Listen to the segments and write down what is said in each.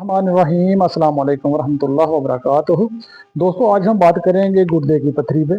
रहीम अस्सलाम वालेकुम रहमतुल्लाह वबरकातुहू। दोस्तों, आज हम बात करेंगे गुर्दे की पथरी पे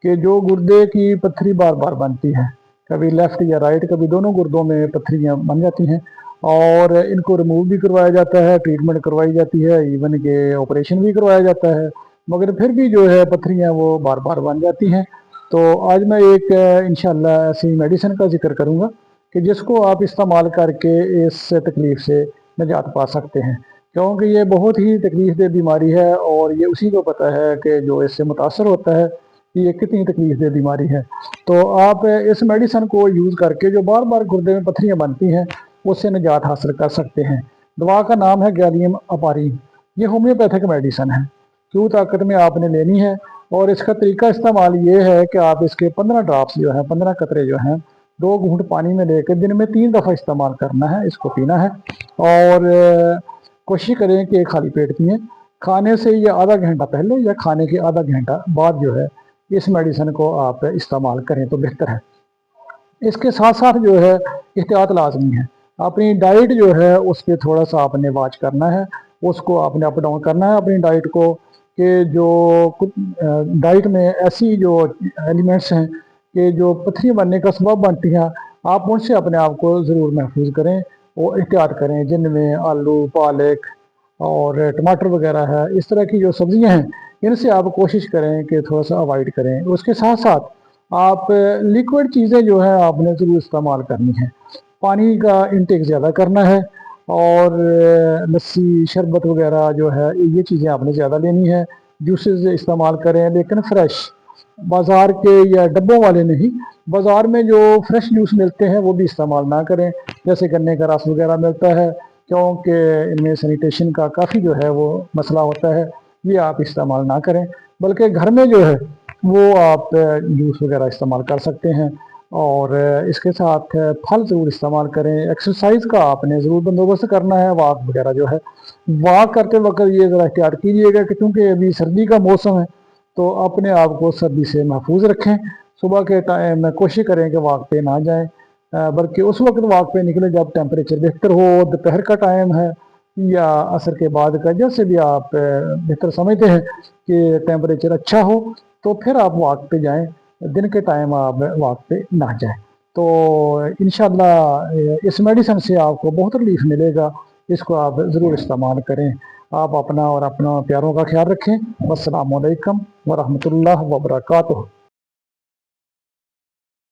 कि जो गुर्दे की पथरी बार बार बनती है, कभी लेफ़्ट या राइट, कभी दोनों गुर्दों में पथरियाँ बन जाती हैं और इनको रिमूव भी करवाया जाता है, ट्रीटमेंट करवाई जाती है, इवन के ऑपरेशन भी करवाया जाता है, मगर फिर भी जो है पथरियाँ वो बार बार बन जाती हैं। तो आज मैं एक इंशाअल्लाह ऐसी मेडिसिन का जिक्र करूँगा कि जिसको आप इस्तेमाल करके इस तकलीफ़ से निजात पा सकते हैं, क्योंकि ये बहुत ही तकलीफ दह बीमारी है और ये उसी को पता है कि जो इससे मुतासर होता है कि ये कितनी तकलीफ दह बीमारी है। तो आप इस मेडिसिन को यूज़ करके जो बार बार गुर्दे में पथरियाँ बनती हैं उससे निजात हासिल कर सकते हैं। दवा का नाम है गैलियम अपारीन। ये होम्योपैथिक मेडिसिन है। क्यों ताकत में आपने लेनी है और इसका तरीका इस्तेमाल ये है कि आप इसके 15 ड्रॉप्स जो हैं, 15 कतरे जो हैं, 2 घूंट पानी में लेकर दिन में 3 दफ़ा इस्तेमाल करना है, इसको पीना है। और कोशिश करें कि खाली पेट पिएँ। खाने से या आधा घंटा पहले या खाने के आधा घंटा बाद जो है इस मेडिसिन को आप इस्तेमाल करें तो बेहतर है। इसके साथ साथ जो है एहतियात लाजमी है। अपनी डाइट जो है उस पर थोड़ा सा आपने वॉच करना है, उसको आपने अप डाउन करना है अपनी डाइट को, कि जो कुछ डाइट में ऐसी जो एलिमेंट्स हैं कि जो पथरी बनने का सबब बनती हैं, आप उनसे अपने आप को ज़रूर महफूज करें और एहतियात करें, जिनमें आलू, पालक और टमाटर वगैरह है। इस तरह की जो सब्ज़ियाँ हैं इनसे आप कोशिश करें कि थोड़ा सा अवॉइड करें। उसके साथ साथ आप लिक्विड चीज़ें जो है आपने ज़रूर इस्तेमाल करनी है। पानी का इंटेक ज़्यादा करना है और लस्सी, शरबत वगैरह जो है ये चीज़ें आपने ज़्यादा लेनी है। जूसेस इस्तेमाल करें लेकिन फ़्रेश, बाज़ार के या डब्बों वाले नहीं। बाज़ार में जो फ्रेश जूस मिलते हैं वो भी इस्तेमाल ना करें, जैसे गन्ने का रस वगैरह मिलता है, क्योंकि इनमें सैनिटेशन का काफ़ी जो है वो मसला होता है। ये आप इस्तेमाल ना करें, बल्कि घर में जो है वो आप जूस वगैरह इस्तेमाल कर सकते हैं। और इसके साथ फल ज़रूर इस्तेमाल करें। एक्सरसाइज का आपने ज़रूर बंदोबस्त करना है। वॉक वगैरह जो है, वॉक करते वक्त ये ज़रा एहतियात कीजिएगा कि चूँकि अभी सर्दी का मौसम है तो अपने आप को सर्दी से महफूज रखें। सुबह के टाइम में कोशिश करें कि वॉक पे ना जाएं, बल्कि उस वक्त वॉक पे निकलें जब टेम्परेचर बेहतर हो, दोपहर का टाइम है या असर के बाद का, जैसे भी आप बेहतर समझते हैं कि टेम्परेचर अच्छा हो तो फिर आप वॉक पे जाएं। दिन के टाइम आप वॉक पे ना जाएं। तो इंशाअल्लाह इस मेडिसिन से आपको बहुत रिलीफ मिलेगा। इसको आप ज़रूर इस्तेमाल करें। आप अपना और अपना प्यारों का ख्याल रखें। अस्सलाम वालेकुम वरहमतुल्लाह वबरकातुहू।